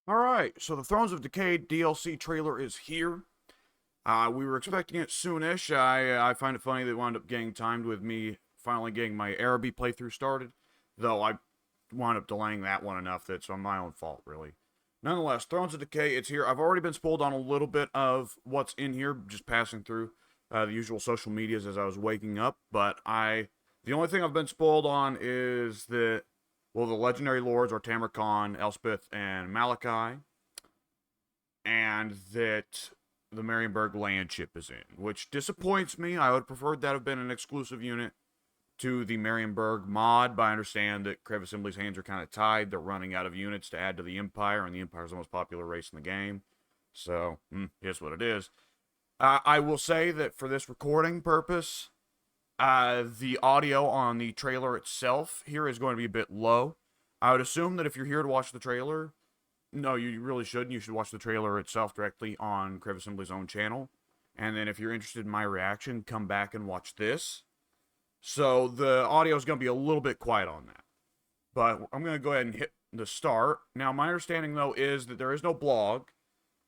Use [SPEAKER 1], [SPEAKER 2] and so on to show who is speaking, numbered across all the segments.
[SPEAKER 1] Alright, so the Thrones of Decay DLC trailer is here. We were expecting it soonish. I find it funny that it wound up getting timed with me finally getting my Araby playthrough started, though I wound up delaying that one enough that it's on my own fault, really. Nonetheless, Thrones of Decay, it's here. I've already been spoiled on a little bit of what's in here, just passing through the usual social medias as I was waking up, but the only thing I've been spoiled on is that, well, the legendary lords are Tamarcon, Elspeth, and Malachi, and that the Marienburg landship is in, which disappoints me. I would have preferred that have been an exclusive unit to the Marienburg mod, but I understand that Crave Assembly's hands are kind of tied. They're running out of units to add to the Empire, and the Empire is the most popular race in the game. So, here's what it is. I will say that for this recording purpose, the audio on the trailer itself here is going to be a bit low. I would assume that if you're here to watch the trailer, no, you really shouldn't. You should watch the trailer itself directly on Crave Assembly's own channel. And then if you're interested in my reaction, come back and watch this. So the audio is going to be a little bit quiet on that. But I'm going to go ahead and hit the start. Now, my understanding, though, is that there is no blog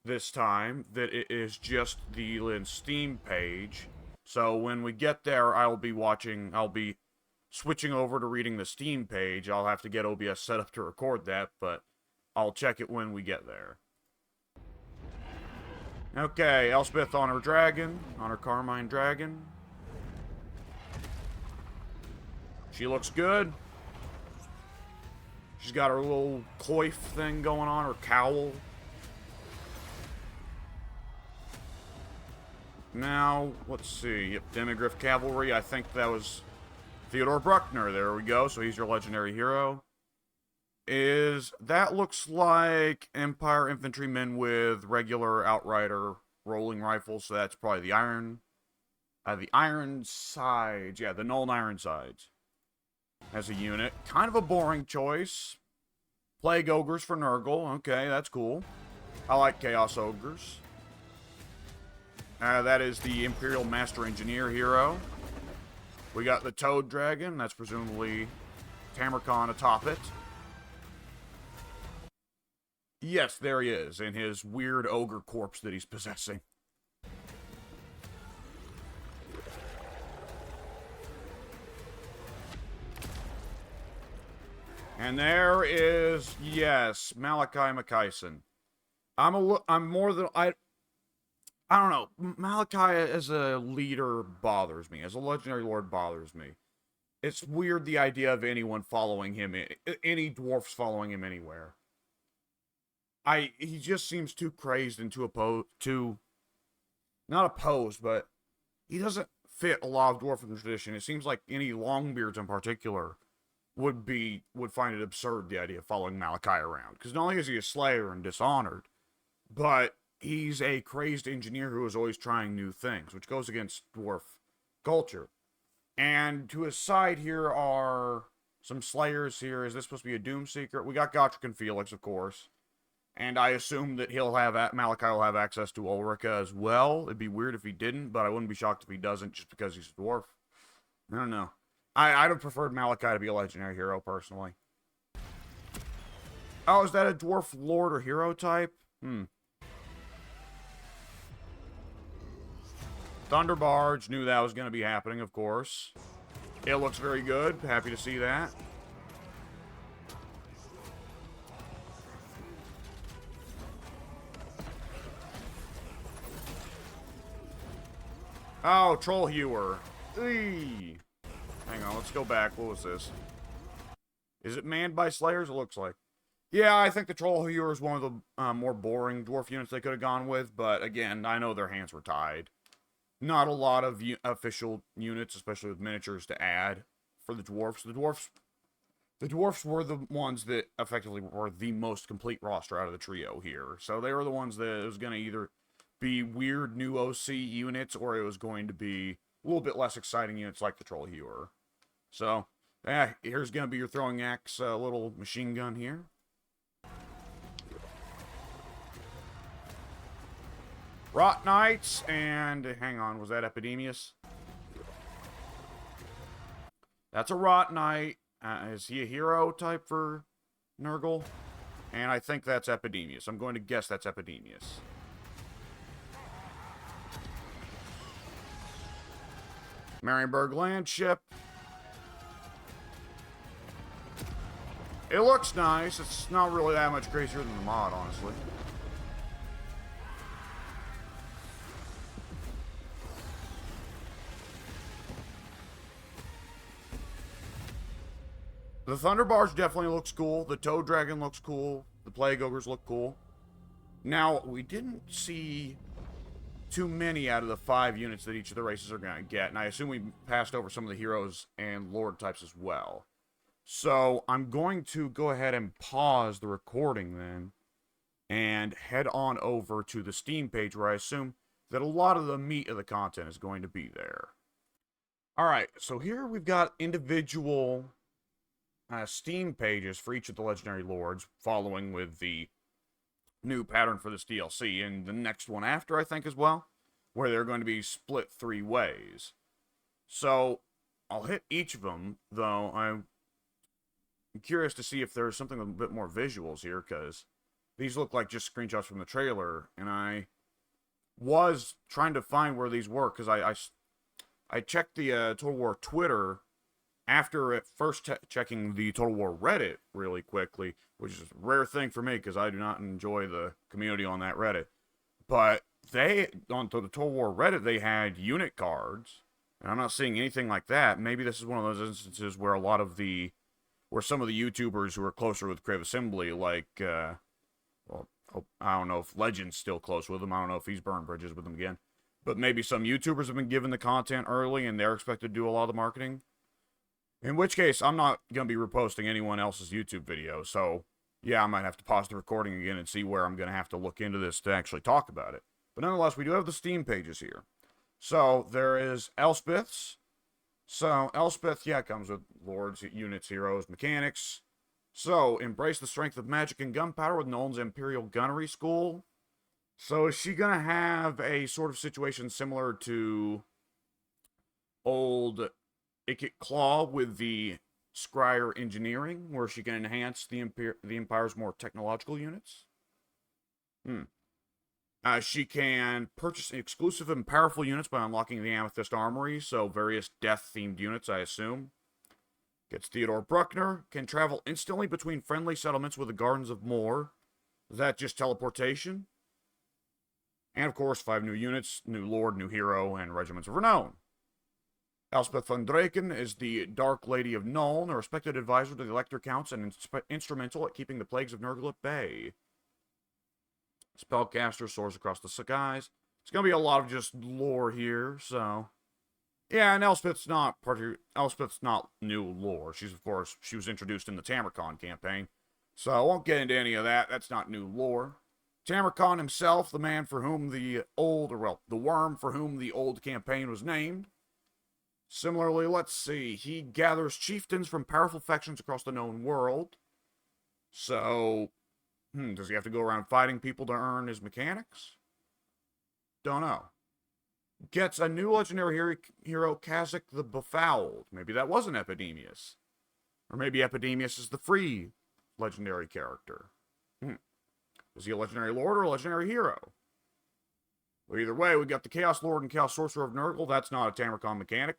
[SPEAKER 1] this time, that it is just the Steam page. So when we get there, I'll be switching over to reading the Steam page. I'll have to get OBS set up to record that, but I'll check it when we get there. Okay, Elspeth on her dragon, on her Carmine dragon. She looks good. She's got her little coif thing going on, her cowl. Now, let's see. Yep, Demigriff Cavalry. I think that was Theodore Bruckner. There we go. So he's your legendary hero. That looks like Empire infantrymen with regular Outrider rolling rifles. So that's probably the Iron Sides. Yeah, the Null Iron Sides. As a unit. Kind of a boring choice. Plague Ogres for Nurgle. Okay, that's cool. I like Chaos Ogres. That is the Imperial Master Engineer hero. We got the Toad Dragon. That's presumably Tamarcon atop it. Yes, there he is, in his weird ogre corpse that he's possessing. And there is, yes, Malachi Makaisen. I don't know. Malachi as a leader bothers me. As a legendary lord bothers me. It's weird, the idea of anyone following him, any dwarfs following him anywhere. He just seems too crazed and not opposed, but he doesn't fit a lot of dwarven tradition. It seems like any Longbeards in particular would find it absurd, the idea of following Malachi around. Because not only is he a slayer and dishonored, but he's a crazed engineer who is always trying new things, which goes against dwarf culture. And to his side here are some slayers here. Is this supposed to be a Doomseeker? We got Gotrek and Felix, of course. And I assume that Malachi will have access to Ulrika as well. It'd be weird if he didn't, but I wouldn't be shocked if he doesn't just because he's a dwarf. I don't know. I'd have preferred Malachi to be a legendary hero, personally. Oh, is that a dwarf lord or hero type? Thunder Barge, knew that was going to be happening, of course. It looks very good. Happy to see that. Oh, Troll Hewer. Eee. Hang on, let's go back. What was this? Is it manned by Slayers? It looks like. Yeah, I think the Troll Hewer is one of the more boring dwarf units they could have gone with, but again, I know their hands were tied. Not a lot of official units, especially with miniatures, to add for the dwarfs. The dwarfs were the ones that effectively were the most complete roster out of the trio here. So they were the ones that it was going to either be weird new OC units, or it was going to be a little bit less exciting units like the Troll Hewer. So, here's going to be your throwing axe little machine gun here. Rot Knights, and hang on, was that Epidemius? That's a Rot Knight. Is he a hero type for Nurgle? And I think that's Epidemius. I'm going to guess that's Epidemius. Marienburg Landship. It looks nice. It's not really that much crazier than the mod, honestly. The Thunder Barge definitely looks cool. The Toad Dragon looks cool. The Plague Ogres look cool. Now, we didn't see too many out of the 5 units that each of the races are going to get, and I assume we passed over some of the heroes and lord types as well. So, I'm going to go ahead and pause the recording then, and head on over to the Steam page where I assume that a lot of the meat of the content is going to be there. Alright, so here we've got individual Steam pages for each of the legendary lords, following with the new pattern for this DLC, and the next one after, I think, as well, where they're going to be split 3 ways. So, I'll hit each of them, though I'm curious to see if there's something with a bit more visuals here, because these look like just screenshots from the trailer, and I was trying to find where these were, because I checked the Total War Twitter after at first checking the Total War Reddit really quickly, which is a rare thing for me because I do not enjoy the community on that Reddit. But on the Total War Reddit, they had unit cards, and I'm not seeing anything like that. Maybe this is one of those instances where where some of the YouTubers who are closer with Crave Assembly, like, well, I don't know if Legend's still close with him. I don't know if he's burned bridges with him again. But maybe some YouTubers have been given the content early and they're expected to do a lot of the marketing. In which case, I'm not going to be reposting anyone else's YouTube video, so yeah, I might have to pause the recording again and see where I'm going to have to look into this to actually talk about it. But nonetheless, we do have the Steam pages here. So, there is Elspeth's. So, Elspeth, yeah, comes with lords, units, heroes, mechanics. So, embrace the strength of magic and gunpowder with Nolan's Imperial Gunnery School. So, is she going to have a sort of situation similar to old Ikit Claw with the Scryer Engineering, where she can enhance the Empire's more technological units? She can purchase exclusive and powerful units by unlocking the Amethyst Armory, so various death-themed units, I assume. Gets Theodore Bruckner, can travel instantly between friendly settlements with the Gardens of Moor. Is that just teleportation? And of course, 5 new units, new lord, new hero, and regiments of renown. Elspeth von Draken is the Dark Lady of Nuln, a respected advisor to the Elector Counts and instrumental at keeping the plagues of Nurgle at bay. Spellcaster soars across the skies. It's going to be a lot of just lore here, so... Yeah, and Elspeth's not new lore. She was introduced in the Tamarcon campaign, so I won't get into any of that. That's not new lore. Tamarcon himself, the man for whom the worm for whom the old campaign was named. Similarly, let's see, he gathers chieftains from powerful factions across the known world. So, does he have to go around fighting people to earn his mechanics? Don't know. Gets a new legendary hero, Kazakh the Befouled. Maybe that wasn't Epidemius. Or maybe Epidemius is the free legendary character. Is he a legendary lord or a legendary hero? Well, either way, we got the Chaos Lord and Chaos Sorcerer of Nurgle. That's not a Tamarcon mechanic.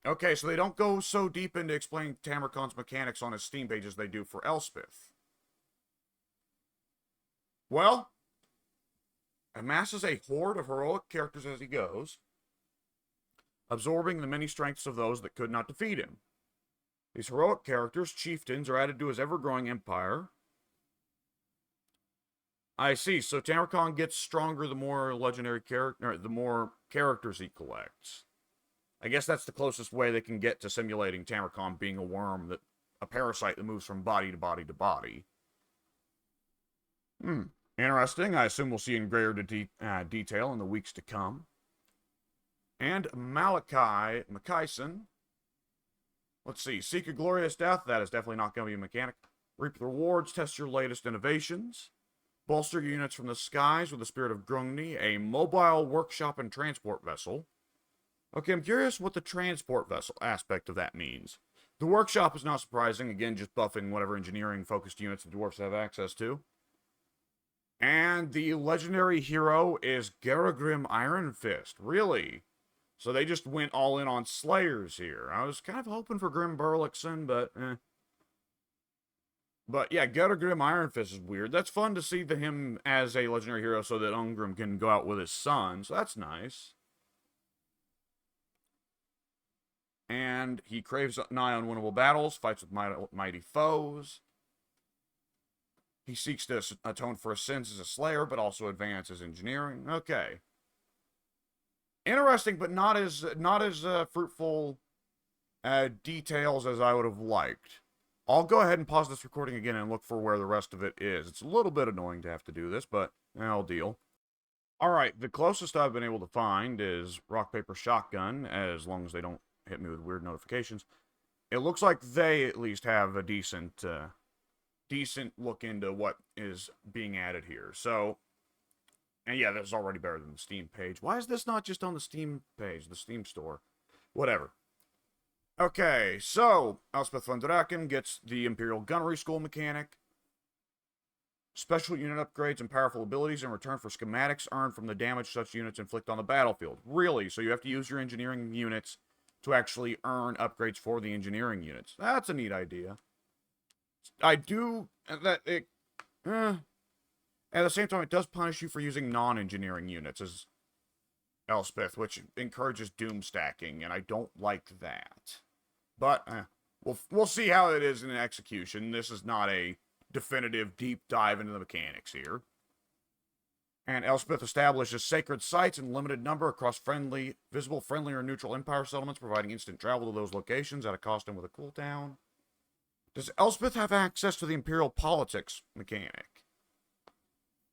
[SPEAKER 1] Okay, so they don't go so deep into explaining Tamarcon's mechanics on his Steam page as they do for Elspeth. Well, amasses a horde of heroic characters as he goes, absorbing the many strengths of those that could not defeat him. These heroic characters, chieftains, are added to his ever-growing empire. I see. So Tamarcon gets stronger the more the more characters he collects. I guess that's the closest way they can get to simulating Tamarcon being a parasite that moves from body to body to body. Interesting. I assume we'll see in greater detail in the weeks to come. And Malachi Mackayson. Let's see. Seek a glorious death. That is definitely not going to be a mechanic. Reap the rewards. Test your latest innovations. Bolster units from the skies with the Spirit of Grungni, a mobile workshop and transport vessel. Okay, I'm curious what the transport vessel aspect of that means. The workshop is not surprising. Again, just buffing whatever engineering-focused units the dwarves have access to. And the legendary hero is Garagrim Iron Fist. Really? So they just went all in on Slayers here. I was kind of hoping for Grim Burlixon, but eh. But yeah, Garagrim Iron Fist is weird. That's fun to see him as a legendary hero so that Ungrim can go out with his son. So that's nice. And he craves nigh unwinnable battles, fights with mighty foes. He seeks to atone for his sins as a slayer, but also advance his engineering. Okay. Interesting, but not as fruitful details as I would have liked. I'll go ahead and pause this recording again and look for where the rest of it is. It's a little bit annoying to have to do this, but I'll deal. Alright, the closest I've been able to find is Rock, Paper, Shotgun, as long as they don't hit me with weird notifications. It looks like they at least have a decent look into what is being added here. So, and yeah, that's already better than the Steam page. Why is this not just on the Steam page, the Steam store? Whatever. Okay, so, Elspeth von Draken gets the Imperial Gunnery School mechanic. Special unit upgrades and powerful abilities in return for schematics earned from the damage such units inflict on the battlefield. Really? So you have to use your engineering units to actually earn upgrades for the engineering units. That's a neat idea. I do... At the same time, it does punish you for using non-engineering units as Elspeth, which encourages doom stacking, and I don't like that. But, we'll see how it is in execution. This is not a definitive deep dive into the mechanics here. And Elspeth establishes sacred sites in limited number across visible friendly or neutral Empire settlements, providing instant travel to those locations at a cost and with a cooldown. Does Elspeth have access to the Imperial Politics mechanic?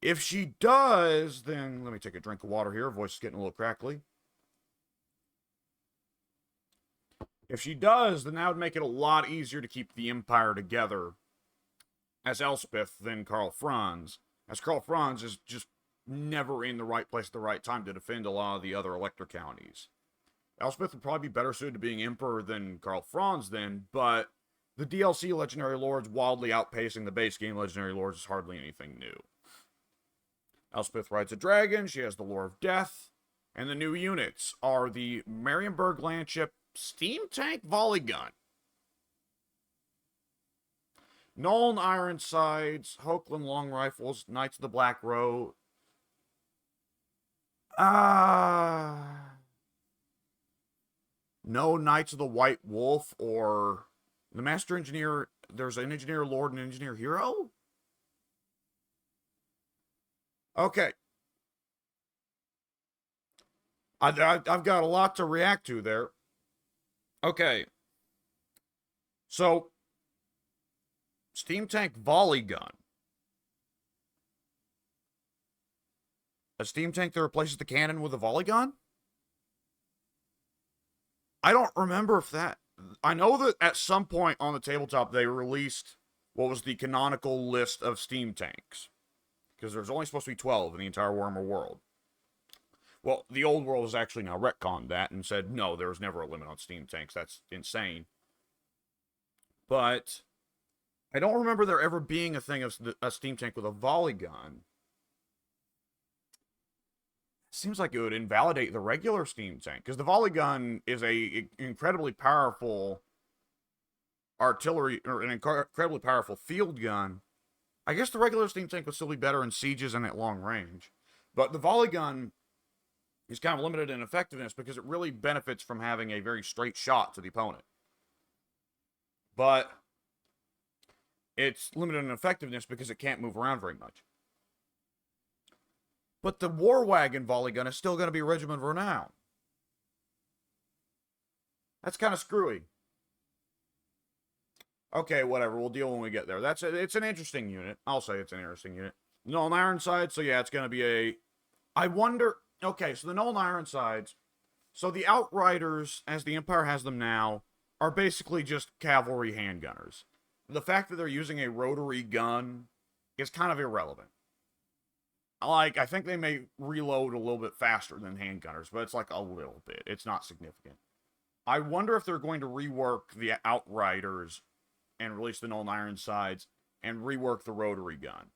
[SPEAKER 1] If she does, then... Let me take a drink of water here. Voice is getting a little crackly. If she does, then that would make it a lot easier to keep the Empire together as Elspeth than Karl Franz. As Karl Franz is just never in the right place at the right time to defend a lot of the other Elector counties. Elspeth would probably be better suited to being Emperor than Karl Franz then, but the DLC Legendary Lords wildly outpacing the base game Legendary Lords is hardly anything new. Elspeth rides a dragon, she has the Lore of Death, and the new units are the Marienburg Landship Steam Tank Volley Gun, Nuln Ironsides, Hokeland Long Rifles, Knights of the Black Row. No Knights of the White Wolf or the Master Engineer. There's an Engineer Lord and an Engineer Hero? Okay. I've got a lot to react to there. Okay. So, Steam Tank Volley Gun. A steam tank that replaces the cannon with a volley gun? I don't remember if that... I know that at some point on the tabletop they released what was the canonical list of steam tanks. Because there's only supposed to be 12 in the entire Warhammer world. Well, the old world has actually now retconned that and said, no, there was never a limit on steam tanks. That's insane. But I don't remember there ever being a thing of a steam tank with a volley gun. Seems like it would invalidate the regular steam tank, because the volley gun is a incredibly powerful artillery, or an incredibly powerful field gun. I guess the regular steam tank would still be better in sieges and at long range, but the volley gun is kind of limited in effectiveness because it really benefits from having a very straight shot to the opponent. But it's limited in effectiveness because it can't move around very much. But the War Wagon volley gun is still going to be Regiment Renown. That's kind of screwy. Okay, whatever. We'll deal when we get there. It's an interesting unit. I'll say it's an interesting unit. Nuln Ironsides, so yeah, it's going to be a... I wonder... Okay, so the Nuln Ironsides... So the Outriders, as the Empire has them now, are basically just cavalry handgunners. The fact that they're using a rotary gun is kind of irrelevant. Like, I think they may reload a little bit faster than handgunners, but it's like a little bit. It's not significant. I wonder if they're going to rework the Outriders and release the Null Ironsides and rework the rotary gun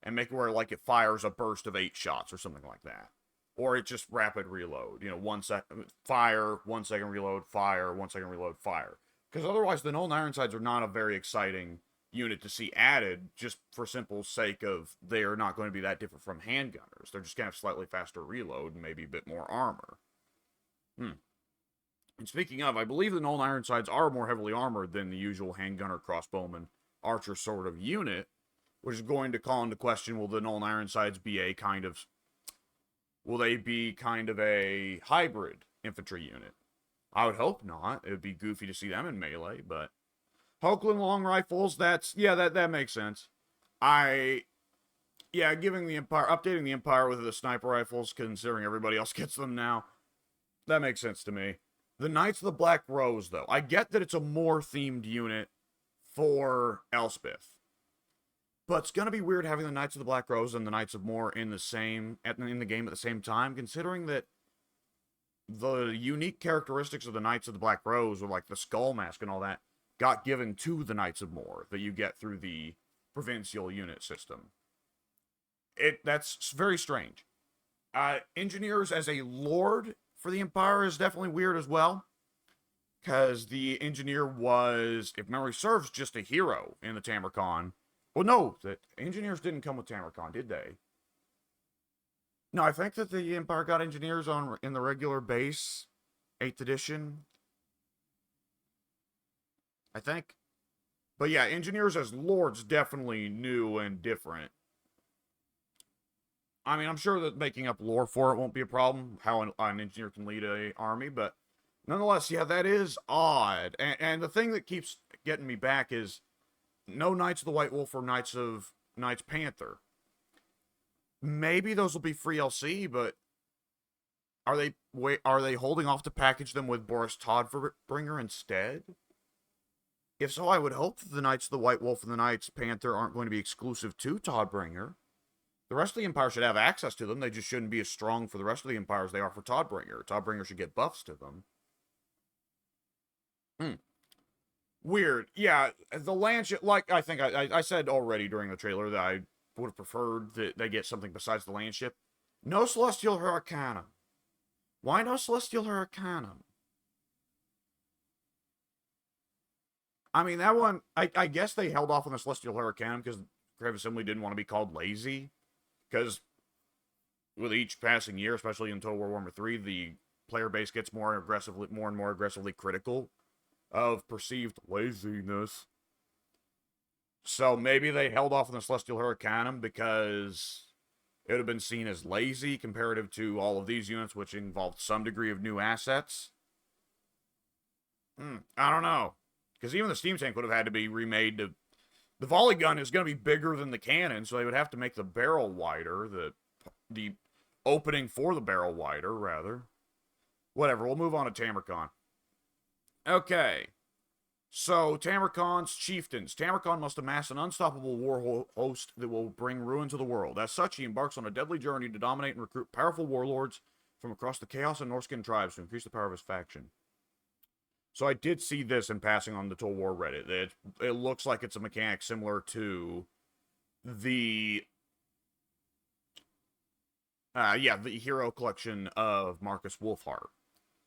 [SPEAKER 1] and make it where like it fires a burst of 8 shots or something like that. Or it just rapid reload. You know, 1 second fire, 1 second reload, fire, 1 second reload, fire. Because otherwise the Null Ironsides are not a very exciting unit to see added, just for simple sake of they are not going to be that different from handgunners. They're just going to have slightly faster reload and maybe a bit more armor. And speaking of, I believe the Null Ironsides are more heavily armored than the usual handgunner, crossbowman, archer sort of unit, which is going to call into question, will the Null Ironsides be a kind of... will they be kind of a hybrid infantry unit? I would hope not. It would be goofy to see them in melee, but... Hoagland long rifles, that makes sense. Giving the Empire, updating the Empire with the sniper rifles, considering everybody else gets them now, that makes sense to me. The Knights of the Black Rose, though, I get that it's a more themed unit for Elspeth, but it's gonna be weird having the Knights of the Black Rose and the Knights of More in the game at the same time, considering that the unique characteristics of the Knights of the Black Rose, or like the skull mask and all that, got given to the Knights of More that you get through the provincial unit system. That's very strange. Engineers as a lord for the Empire is definitely weird as well, because the engineer was, if memory serves, just a hero in the Tamarcon. Well, no, the engineers didn't come with Tamarcon, did they? No, I think that the Empire got engineers in the regular base, 8th edition. I think. But yeah, engineers as lords definitely new and different. I mean, I'm sure that making up lore for it won't be a problem, how an engineer can lead an army, but nonetheless, yeah, that is odd. And the thing that keeps getting me back is no Knights of the White Wolf or Knights Panther. Maybe those will be free LC, but are they holding off to package them with Boris Todbringer instead? If so, I would hope that the Knights of the White Wolf and the Knights Panther aren't going to be exclusive to Todbringer. The rest of the Empire should have access to them. They just shouldn't be as strong for the rest of the Empire as they are for Todbringer. Todbringer should get buffs to them. Weird. Yeah, the land ship, like I think I said already during the trailer that I would have preferred that they get something besides the land ship. No Celestial Hurricanum. Why no Celestial Hurricanum? I mean, that one, I guess they held off on the Celestial Hurricanum because Grave Assembly didn't want to be called lazy. Because with each passing year, especially in Total War Warhammer 3, the player base gets more and more aggressively critical of perceived laziness. So maybe they held off on the Celestial Hurricanum because it would have been seen as lazy comparative to all of these units, which involved some degree of new assets. I don't know. Because even the steam tank would have had to be remade to... The volley gun is going to be bigger than the cannon, so they would have to make the barrel wider, the opening for the barrel wider, rather. Whatever, we'll move on to Tamarcon. Okay. So, Tamarcon's chieftains. Tamarcon must amass an unstoppable war host that will bring ruin to the world. As such, he embarks on a deadly journey to dominate and recruit powerful warlords from across the Chaos and Norskin tribes to increase the power of his faction. So I did see this in passing on the Total War Reddit. It looks like it's a mechanic similar to the hero collection of Marcus Wolfheart.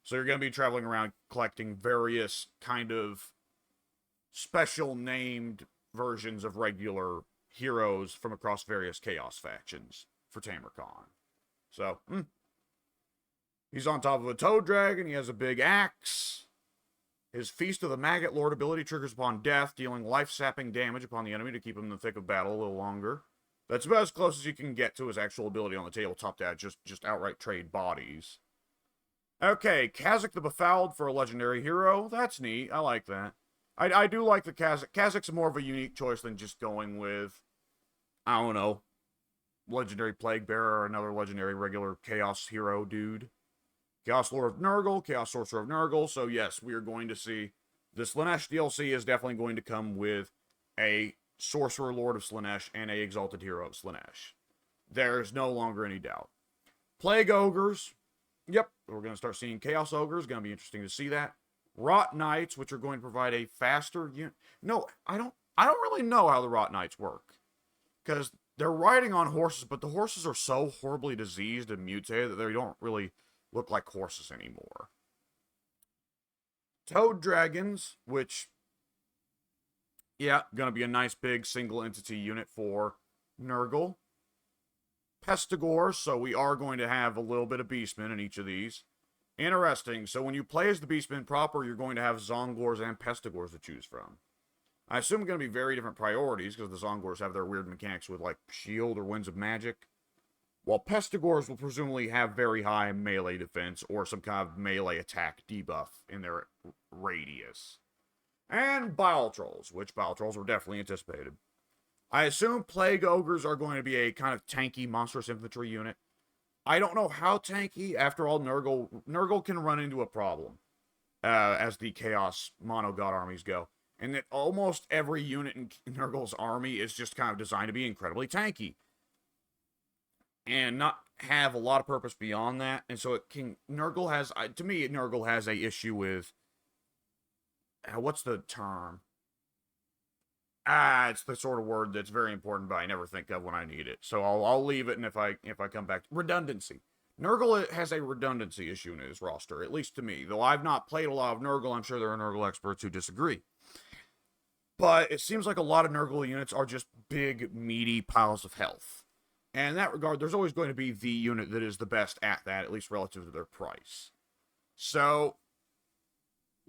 [SPEAKER 1] So you're going to be traveling around collecting various kind of special named versions of regular heroes from across various Chaos factions for Tamarcon. So, he's on top of a toad dragon. He has a big axe. His Feast of the Maggot Lord ability triggers upon death, dealing life-sapping damage upon the enemy to keep him in the thick of battle a little longer. That's about as close as you can get to his actual ability on the tabletop to just outright trade bodies. Okay, Kazakh the Befouled for a legendary hero. That's neat. I like that. I do like the Kazakh. Kazakh's more of a unique choice than just going with, I don't know, legendary Plague Bearer or another legendary regular Chaos hero dude. Chaos Lord of Nurgle, Chaos Sorcerer of Nurgle. So yes, we are going to see the Slaanesh DLC is definitely going to come with a Sorcerer Lord of Slaanesh and a Exalted Hero of Slaanesh. There's no longer any doubt. Plague Ogres. Yep, we're going to start seeing Chaos Ogres. Going to be interesting to see that. Rot Knights, which are going to provide a faster unit. No, I don't really know how the Rot Knights work. Because they're riding on horses, but the horses are so horribly diseased and mutated that they don't really look like horses anymore. Toad Dragons, which, yeah, gonna be a nice big single entity unit for Nurgle. Pestigors, so we are going to have a little bit of Beastmen in each of these. Interesting, so when you play as the Beastmen proper, you're going to have Zongors and Pestigors to choose from. I assume going to be very different priorities, because the Zongors have their weird mechanics with, like, shield or winds of magic. While Pestigors will presumably have very high melee defense, or some kind of melee attack debuff in their radius. And Bile Trolls, which Bile Trolls were definitely anticipated. I assume Plague Ogres are going to be a kind of tanky monstrous infantry unit. I don't know how tanky. After all, Nurgle can run into a problem, as the Chaos Mono God armies go. And that almost every unit in Nurgle's army is just kind of designed to be incredibly tanky. And not have a lot of purpose beyond that. And so Nurgle has, to me, Nurgle has a issue with, what's the term? It's the sort of word that's very important, but I never think of when I need it. So I'll leave it, and if I come back, redundancy. Nurgle has a redundancy issue in his roster, at least to me. Though I've not played a lot of Nurgle, I'm sure there are Nurgle experts who disagree. But it seems like a lot of Nurgle units are just big, meaty piles of health. And in that regard, there's always going to be the unit that is the best at that, at least relative to their price. So,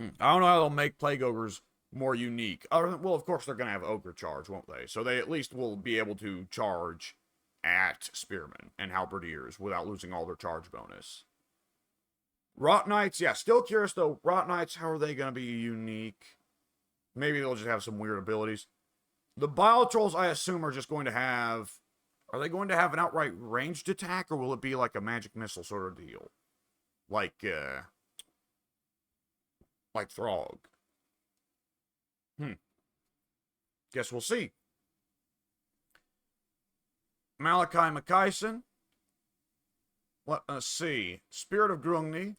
[SPEAKER 1] I don't know how they'll make Plague Ogres more unique. Well, of course, they're going to have Ogre charge, won't they? So they at least will be able to charge at Spearmen and Halberdiers without losing all their charge bonus. Rot Knights, yeah, still curious though. Rot Knights, how are they going to be unique? Maybe they'll just have some weird abilities. The Bile Trolls, I assume, are just going to have... Are they going to have an outright ranged attack, or will it be like a magic missile sort of deal? Like Throg. Guess we'll see. Malachi Makaisen. Let us see. Spirit of Grungni.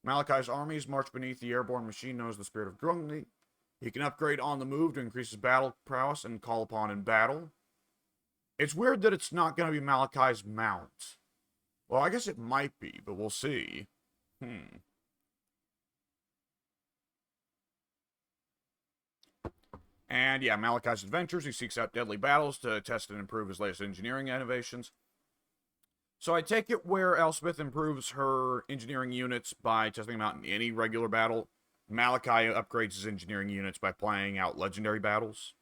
[SPEAKER 1] Malachi's armies march beneath the airborne machine known as the Spirit of Grungni. He can upgrade on the move to increase his battle prowess and call upon in battle. It's weird that it's not going to be Malachi's mount. Well, I guess it might be, but we'll see. And yeah, Malachi's adventures. He seeks out deadly battles to test and improve his latest engineering innovations. So I take it where Elspeth improves her engineering units by testing them out in any regular battle. Malachi upgrades his engineering units by playing out legendary battles.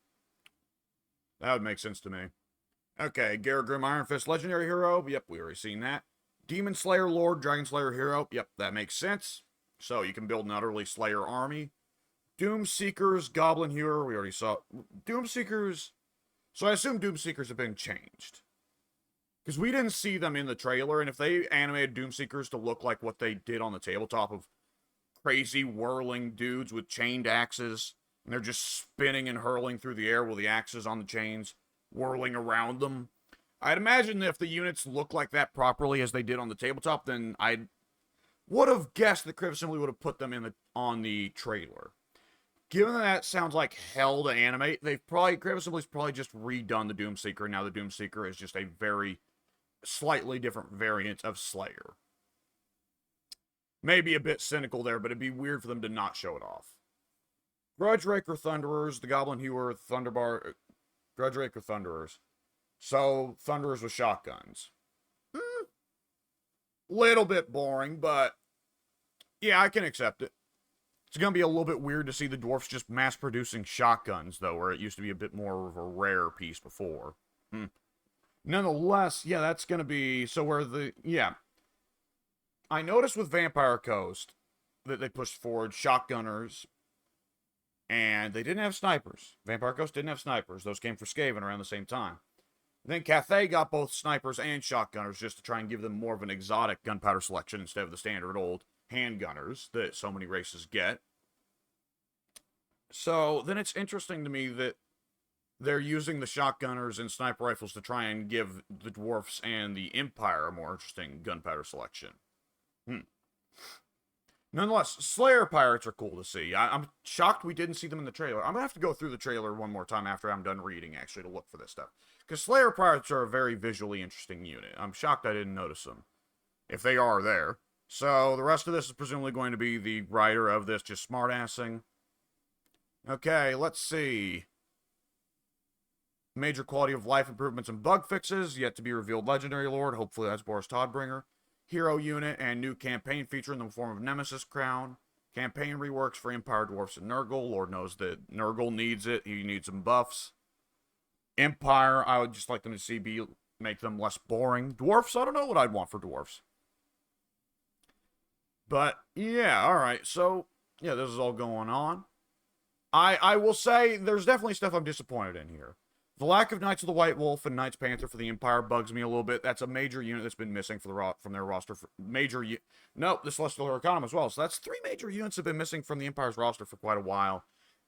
[SPEAKER 1] That would make sense to me. Okay, Garagrim Iron Fist legendary hero. Yep, we already seen that. Demon Slayer Lord Dragon Slayer hero. Yep, that makes sense. So you can build an utterly Slayer army. Doom Seekers Goblin Hewer. We already saw Doom Seekers. So I assume Doom Seekers have been changed, because we didn't see them in the trailer. And if they animated Doom Seekers to look like what they did on the tabletop of crazy whirling dudes with chained axes, and they're just spinning and hurling through the air with the axes on the chains whirling around them, I'd imagine that if the units look like that properly as they did on the tabletop, then I would have guessed that Criv simply would have put them on the trailer. Given that sounds like hell to animate, Criv Assembly's probably just redone the Doomseeker, and now the Doomseeker is just a very slightly different variant of Slayer. Maybe a bit cynical there, but it'd be weird for them to not show it off. Grudge Raker Thunderers, the Goblin Hewer, Thunderbar, Grudge Raker Thunderers. So, Thunderers with shotguns. Little bit boring, but yeah, I can accept it. It's going to be a little bit weird to see the dwarfs just mass-producing shotguns, though, where it used to be a bit more of a rare piece before. Nonetheless, yeah, that's going to be... So where yeah. I noticed with Vampire Coast that they pushed forward shotgunners, and they didn't have snipers. Vampire Coast didn't have snipers. Those came for Skaven around the same time. Then Cathay got both snipers and shotgunners just to try and give them more of an exotic gunpowder selection instead of the standard old handgunners that so many races get. So then it's interesting to me that they're using the shotgunners and sniper rifles to try and give the dwarfs and the Empire a more interesting gunpowder selection. Nonetheless, Slayer pirates are cool to see. I'm shocked we didn't see them in the trailer. I'm gonna have to go through the trailer one more time after I'm done reading, actually, to look for this stuff. Because Slayer pirates are a very visually interesting unit. I'm shocked I didn't notice them, if they are there. So, the rest of this is presumably going to be the writer of this just smartassing. Okay, let's see. Major quality of life improvements and bug fixes. Yet to be revealed Legendary Lord. Hopefully that's Boris Todbringer. Hero unit and new campaign feature in the form of Nemesis Crown. Campaign reworks for Empire Dwarfs and Nurgle. Lord knows that Nurgle needs it. He needs some buffs. Empire, I would just like them to see make them less boring. Dwarfs, I don't know what I'd want for dwarfs. But, yeah, alright. So, yeah, this is all going on. I will say, there's definitely stuff I'm disappointed in here. The lack of Knights of the White Wolf and Knights Panther for the Empire bugs me a little bit. That's a major unit that's been missing from their roster. The Celestial Huracanum as well. So that's 3 major units have been missing from the Empire's roster for quite a while.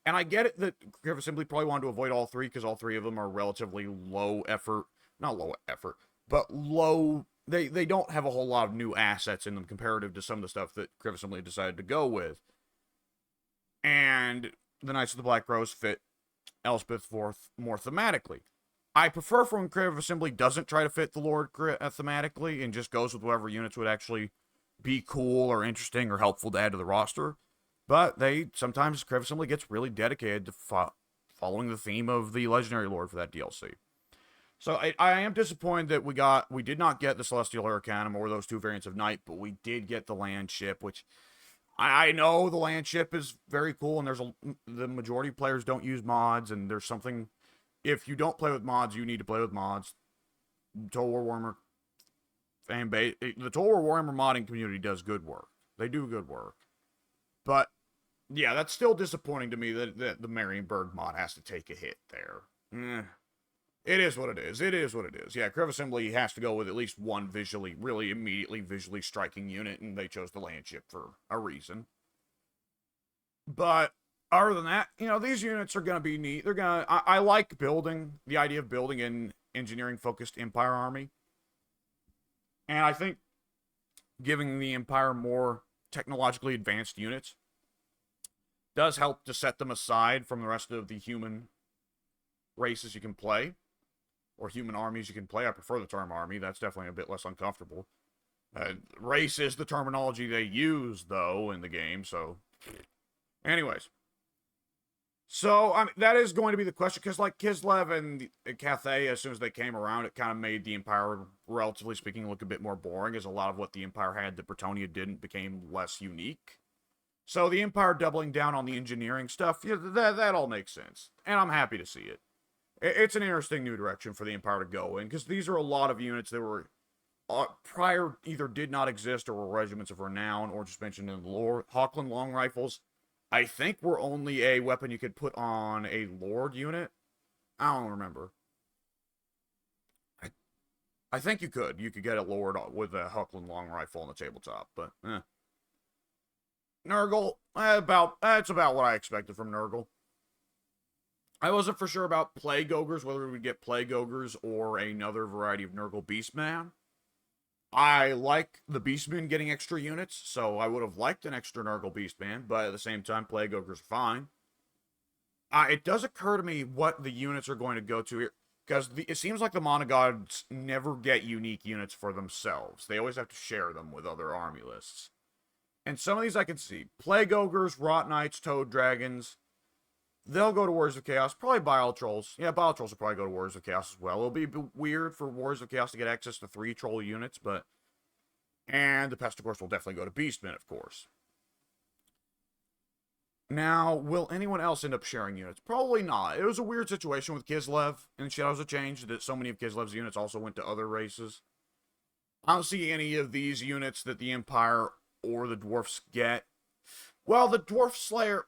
[SPEAKER 1] And I get it that Griff Assembly probably wanted to avoid all 3 because all 3 of them are relatively low effort. Not low effort, but low. They don't have a whole lot of new assets in them comparative to some of the stuff that Griff Assembly decided to go with. And the Knights of the Black Rose fit Elspeth more thematically. I prefer when Creative Assembly doesn't try to fit the Lord thematically and just goes with whatever units would actually be cool or interesting or helpful to add to the roster. But sometimes Creative Assembly gets really dedicated to following the theme of the Legendary Lord for that DLC. So I am disappointed that we did not get the Celestial Huracanum or those 2 variants of Knight, but we did get the land ship, which I know the land ship is very cool, and the majority of players don't use mods, and there's something, if you don't play with mods, you need to play with mods. Total War Warhammer fan base, the Total War Warhammer modding community does good work. They do good work. But, yeah, that's still disappointing to me that the Marienburg mod has to take a hit there. It is what it is. It is what it is. Yeah, Creative Assembly has to go with at least one really immediately visually striking unit, and they chose the land ship for a reason. But other than that, these units are going to be neat. I like the idea of building an engineering-focused Empire army. And I think giving the Empire more technologically advanced units does help to set them aside from the rest of the human races you can play. Or human armies you can play. I prefer the term army. That's definitely a bit less uncomfortable. Race is the terminology they use, though, in the game, so... Anyways. So, that is going to be the question, because, like, Kislev and Cathay, as soon as they came around, it kind of made the Empire, relatively speaking, look a bit more boring, as a lot of what the Empire had that Bretonnia didn't became less unique. So, the Empire doubling down on the engineering stuff, yeah, that all makes sense. And I'm happy to see it. It's an interesting new direction for the Empire to go in, because these are a lot of units that were prior either did not exist or were regiments of renown, or just mentioned in the lore. Hawkland long rifles, I think, were only a weapon you could put on a Lord unit. I don't remember. I think you could. You could get a Lord with a Hawkland long rifle on the tabletop, but Nurgle, that's about what I expected from Nurgle. I wasn't for sure about Plague Ogres, whether we would get Plague Ogres or another variety of Nurgle Beastman. I like the Beastmen getting extra units, so I would have liked an extra Nurgle Beastman, but at the same time, Plague Ogres are fine. It does occur to me what the units are going to go to here, because it seems like the Monogods never get unique units for themselves. They always have to share them with other army lists. And some of these I can see. Plague Ogres, Rot Knights, Toad Dragons... They'll go to Warriors of Chaos. Probably Bile Trolls. Yeah, Bile Trolls will probably go to Warriors of Chaos as well. It'll be weird for Warriors of Chaos to get access to 3 troll units, but... And the Pestigors will definitely go to Beastmen, of course. Now, will anyone else end up sharing units? Probably not. It was a weird situation with Kislev in Shadows of Change that so many of Kislev's units also went to other races. I don't see any of these units that the Empire or the Dwarfs get. Well, the Dwarf Slayer...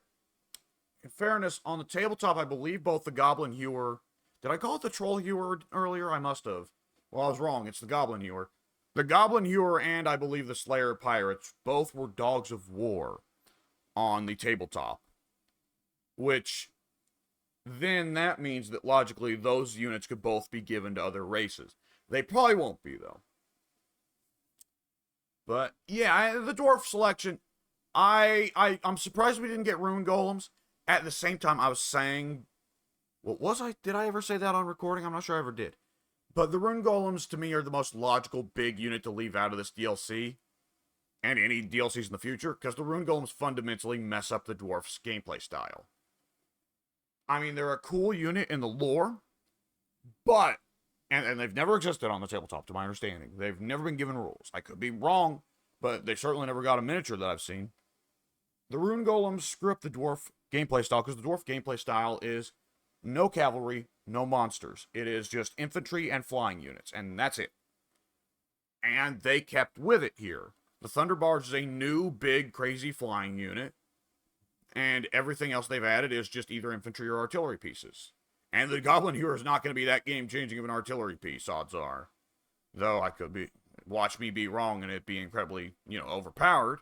[SPEAKER 1] In fairness, on the tabletop, I believe both the Goblin Hewer... Did I call it the Troll Hewer earlier? I must have. Well, I was wrong. It's the Goblin Hewer. The Goblin Hewer and, I believe, the Slayer Pirates both were Dogs of War on the tabletop. Which, then that means that, logically, those units could both be given to other races. They probably won't be, though. But, yeah, the Dwarf selection... I'm surprised we didn't get rune golems. At the same time, I was saying, what was I? Did I ever say that on recording? I'm not sure I ever did. But the rune golems, to me, are the most logical big unit to leave out of this DLC. And any DLCs in the future, because the rune golems fundamentally mess up the dwarf's gameplay style. I mean, they're a cool unit in the lore, but, and they've never existed on the tabletop, to my understanding. They've never been given rules. I could be wrong, but they certainly never got a miniature that I've seen. The rune golems screw up the dwarf gameplay style, because the dwarf gameplay style is no cavalry, no monsters. It is just infantry and flying units, and that's it. And they kept with it here. The Thunder Barge is a new, big, crazy flying unit, and everything else they've added is just either infantry or artillery pieces. And the Goblin Hero is not going to be that game-changing of an artillery piece, odds are. Though I could be, watch me be wrong and it be incredibly, overpowered.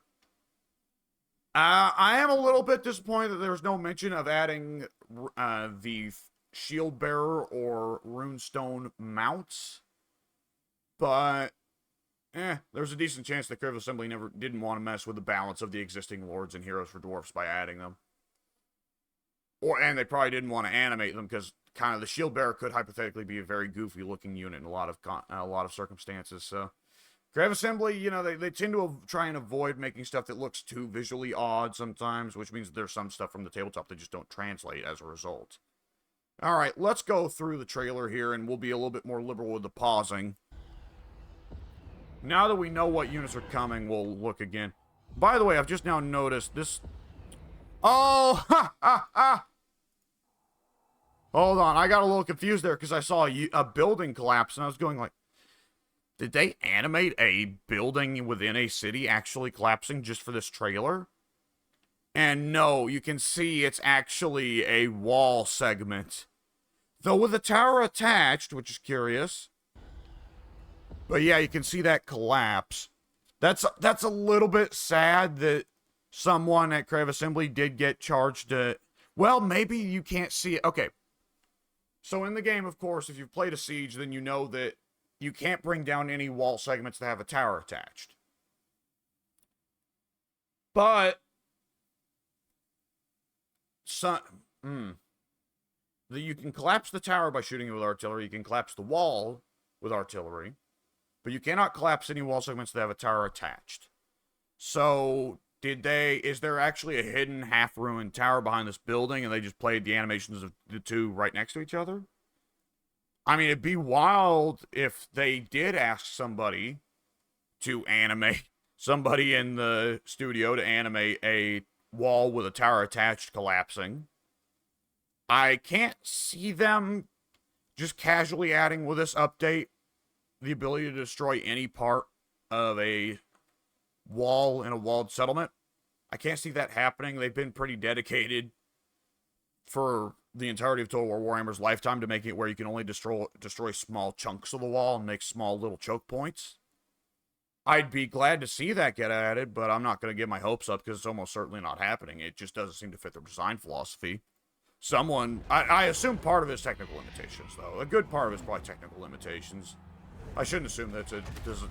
[SPEAKER 1] I am a little bit disappointed that there's no mention of adding the shield bearer or runestone mounts. But, there's a decent chance the Creative Assembly didn't want to mess with the balance of the existing lords and heroes for dwarfs by adding them. And they probably didn't want to animate them because kind of the shield bearer could hypothetically be a very goofy looking unit in a lot of circumstances. So, Creative Assembly, they tend to try and avoid making stuff that looks too visually odd sometimes, which means there's some stuff from the tabletop that just don't translate as a result. Alright, let's go through the trailer here, and we'll be a little bit more liberal with the pausing. Now that we know what units are coming, we'll look again. By the way, I've just now noticed this... Oh! Ha! Ha! Ha! Hold on, I got a little confused there because I saw a building collapse, and I was going like... Did they animate a building within a city actually collapsing just for this trailer? And no, you can see it's actually a wall segment. Though with the tower attached, which is curious. But yeah, you can see that collapse. That's a little bit sad that someone at Creative Assembly did get charged to... Well, maybe you can't see it. Okay. So in the game, of course, if you've played a Siege, then you know that you can't bring down any wall segments that have a tower attached. But... You can collapse the tower by shooting it with artillery. You can collapse the wall with artillery. But you cannot collapse any wall segments that have a tower attached. So, is there actually a hidden half-ruined tower behind this building and they just played the animations of the two right next to each other? I mean, it'd be wild if they did ask somebody to animate, somebody in the studio to animate a wall with a tower attached collapsing. I can't see them just casually adding with this update the ability to destroy any part of a wall in a walled settlement. I can't see that happening. They've been pretty dedicated for the entirety of Total War Warhammer's lifetime to making it where you can only destroy small chunks of the wall and make small little choke points. I'd be glad to see that get added, but I'm not going to get my hopes up because it's almost certainly not happening. It just doesn't seem to fit their design philosophy. I assume part of it is technical limitations, though. A good part of it is probably technical limitations. I shouldn't assume that's a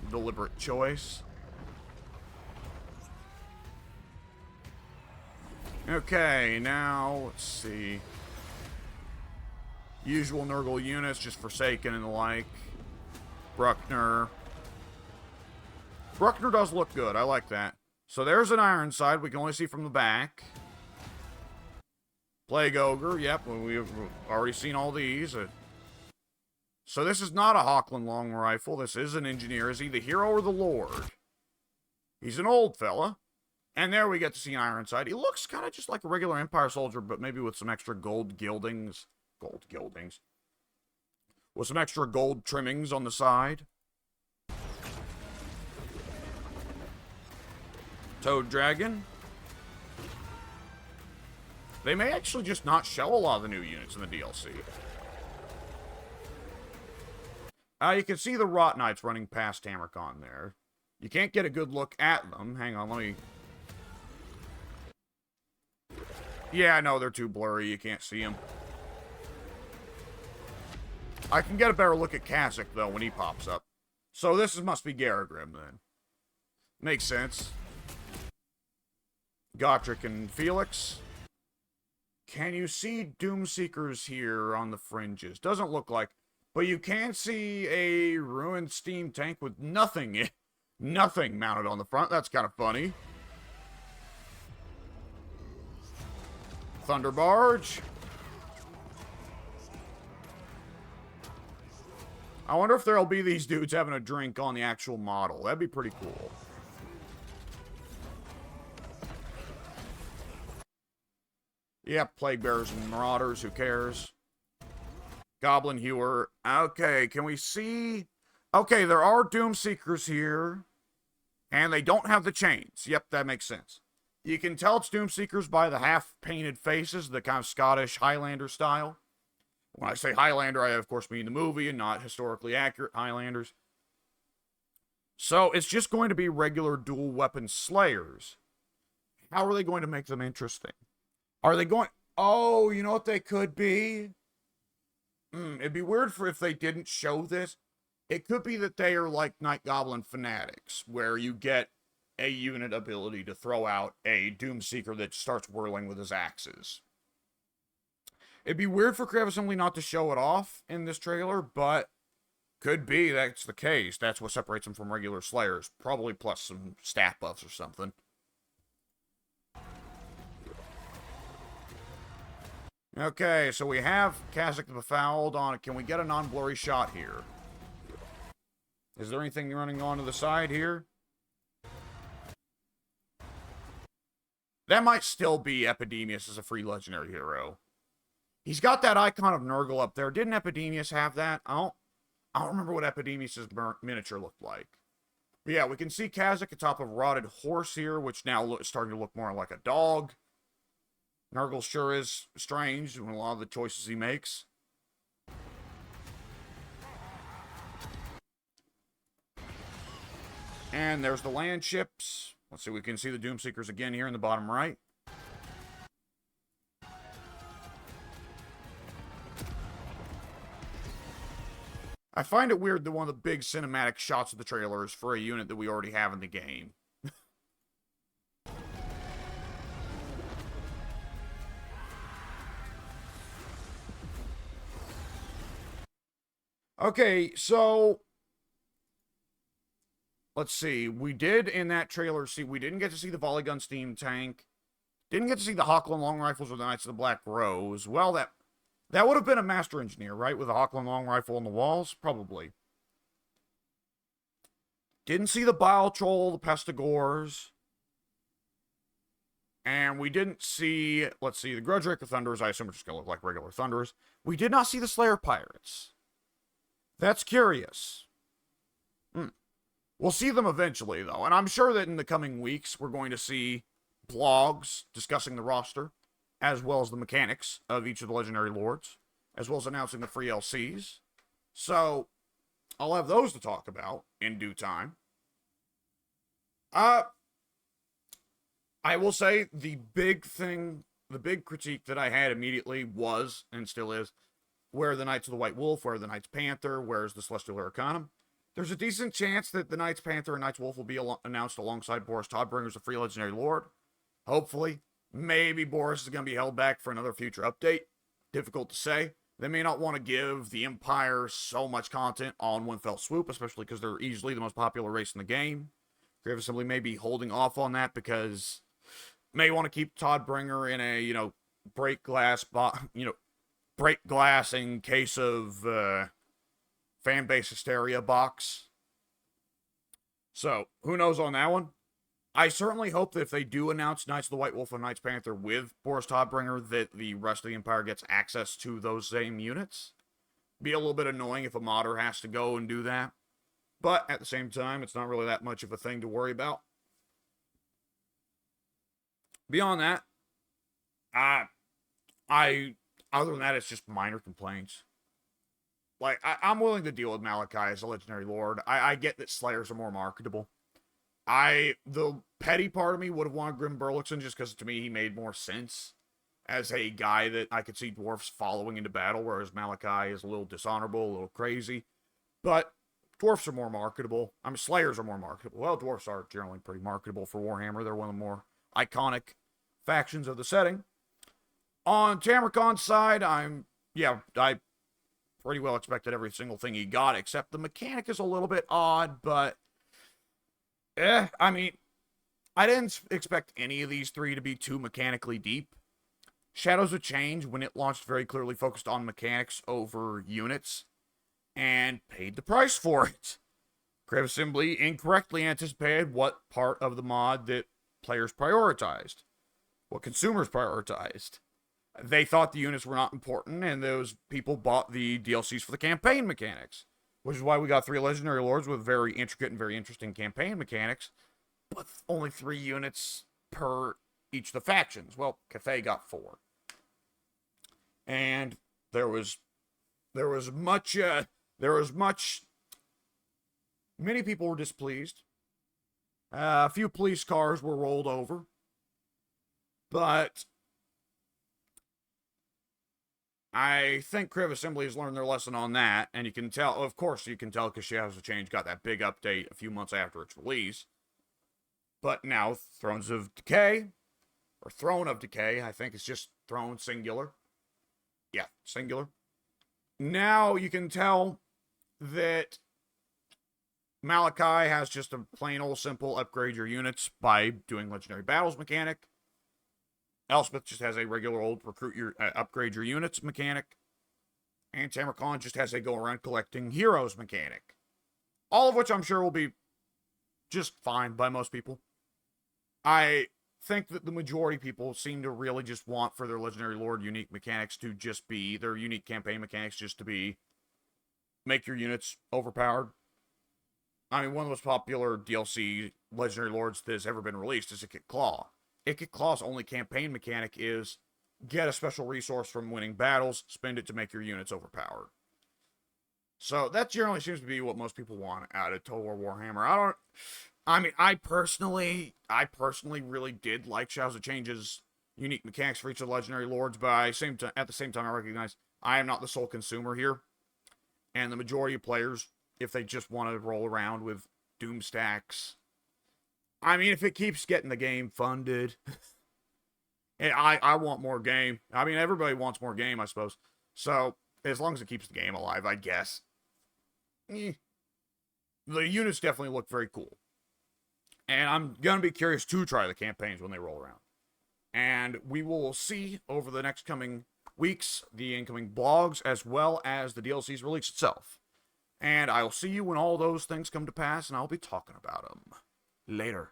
[SPEAKER 1] deliberate choice. Okay, now, let's see. Usual Nurgle units, just Forsaken and the like. Bruckner. Bruckner does look good, I like that. So there's an Ironside we can only see from the back. Plague Ogre, yep, we've already seen all these. So this is not a Hochland long rifle, this is an engineer. Is he the hero or the lord? He's an old fella. And there we get to see an Ironside. He looks kind of just like a regular Empire soldier, but maybe with some extra gold gildings. Gold gildings. With some extra gold trimmings on the side. Toad Dragon. They may actually just not show a lot of the new units in the DLC. You can see the Rot Knights running past Tamarcon there. You can't get a good look at them. Hang on, let me... Yeah, no, they're too blurry. You can't see them. I can get a better look at Kasich, though, when he pops up. So this must be Garagrim, then. Makes sense. Gotrek and Felix. Can you see Doomseekers here on the fringes? Doesn't look like. But you can see a ruined steam tank with nothing mounted on the front. That's kind of funny. Thunder Barge. I wonder if there'll be these dudes having a drink on the actual model. That'd be pretty cool. Yep, Plague Bearers and Marauders, who cares? Goblin Hewer. Okay, can we see? Okay, there are Doomseekers here. And they don't have the chains. Yep, that makes sense. You can tell it's Doomseekers by the half-painted faces, the kind of Scottish Highlander style. When I say Highlander, I of course mean the movie and not historically accurate Highlanders. So it's just going to be regular dual weapon slayers. How are they going to make them interesting? Are they going... Oh, you know what they could be? It'd be weird if they didn't show this. It could be that they are like Night Goblin fanatics, where you get a unit ability to throw out a Doomseeker that starts whirling with his axes. It'd be weird for Creative Assembly not to show it off in this trailer, but could be that's the case. That's what separates them from regular Slayers. Probably plus some stat buffs or something. Okay, so we have Kazakh the Befouled on it. Can we get a non-blurry shot here? Is there anything running onto the side here? That might still be Epidemius as a free legendary hero. He's got that icon of Nurgle up there. Didn't Epidemius have that? I don't remember what Epidemius' miniature looked like. But yeah, we can see Kazakh atop of Rotted Horse here, which now is starting to look more like a dog. Nurgle sure is strange in a lot of the choices he makes. And there's the land ships. Let's see, we can see the Doomseekers again here in the bottom right. I find it weird that one of the big cinematic shots of the trailer is for a unit that we already have in the game. Okay, so let's see. We did in that trailer see we didn't get to see the volley gun steam tank. Didn't get to see the Hawkland long rifles or the Knights of the Black Rose. Well, that would have been a master engineer, right? With a Hawkland long rifle on the walls, probably. Didn't see the Bile Troll, the Pestigores. And we didn't see, let's see, the Grudge Raker Thunderers. I assume are just going to look like regular Thunderers. We did not see the Slayer Pirates. That's curious. We'll see them eventually, though. And I'm sure that in the coming weeks, we're going to see blogs discussing the roster, as well as the mechanics of each of the Legendary Lords, as well as announcing the free LCs. So, I'll have those to talk about in due time. I will say the big critique that I had immediately was, and still is, where are the Knights of the White Wolf? Where are the Knights Panther? Where's the Celestial Arcanum? There's a decent chance that the Knights Panther and Knights Wolf will be announced alongside Boris Todbringer as a free Legendary Lord. Hopefully. Maybe Boris is going to be held back for another future update. Difficult to say. They may not want to give the Empire so much content on one fell swoop, especially because they're easily the most popular race in the game. Creative Assembly may be holding off on that because may want to keep Todbringer in a, break glass in case of fan base hysteria box. So, who knows on that one? I certainly hope that if they do announce Knights of the White Wolf and Knights Panther with Boris Todbringer, that the rest of the Empire gets access to those same units. Be a little bit annoying if a modder has to go and do that. But at the same time, it's not really that much of a thing to worry about. Beyond that, other than that, it's just minor complaints. Like, I'm willing to deal with Malachi as a Legendary Lord. I get that Slayers are more marketable. The petty part of me would have wanted Grim Burlixon just because to me he made more sense as a guy that I could see dwarfs following into battle, whereas Malachi is a little dishonorable, a little crazy. But dwarfs are more marketable. Slayers are more marketable. Well, dwarfs are generally pretty marketable for Warhammer. They're one of the more iconic factions of the setting. On Tamricon's side, I pretty well expected every single thing he got, except the mechanic is a little bit odd, but I mean, I didn't expect any of these three to be too mechanically deep. Shadows of Change, when it launched, very clearly focused on mechanics over units, and paid the price for it. Crave Assembly incorrectly anticipated what part of the mod that players prioritized, what consumers prioritized. They thought the units were not important, and those people bought the DLCs for the campaign mechanics, which is why we got 3 Legendary Lords with very intricate and very interesting campaign mechanics, but only 3 units per each of the factions. Well, Cathay got 4. And there was much, many people were displeased. A few police cars were rolled over, but I think Crave Assembly has learned their lesson on that, and you can tell, of course, you can tell because Shadows of Change got that big update a few months after its release. But now, Thrones of Decay, or Throne of Decay, I think it's just Throne singular. Yeah, singular. Now you can tell that Malachi has just a plain old simple upgrade your units by doing Legendary Battles mechanic. Elspeth just has a regular old upgrade your units mechanic. And Tamrican just has a go around collecting heroes mechanic. All of which I'm sure will be just fine by most people. I think that the majority of people seem to really just want for their Legendary Lord unique mechanics to just be, their unique campaign mechanics just to be, make your units overpowered. I mean, one of the most popular DLC Legendary Lords that has ever been released is Ikit Claw. Ikit Claw's only campaign mechanic is get a special resource from winning battles, spend it to make your units overpowered. So that generally seems to be what most people want out of Total War Warhammer. I personally really did like Shadows of Change's unique mechanics for each of the Legendary Lords, but at the same time I recognize I am not the sole consumer here. And the majority of players, if they just want to roll around with Doom stacks, I mean, if it keeps getting the game funded, and I want more game. I mean, everybody wants more game, I suppose. So, as long as it keeps the game alive, I guess. The units definitely look very cool. And I'm going to be curious to try the campaigns when they roll around. And we will see over the next coming weeks the incoming blogs as well as the DLC's release itself. And I'll see you when all those things come to pass, and I'll be talking about them later.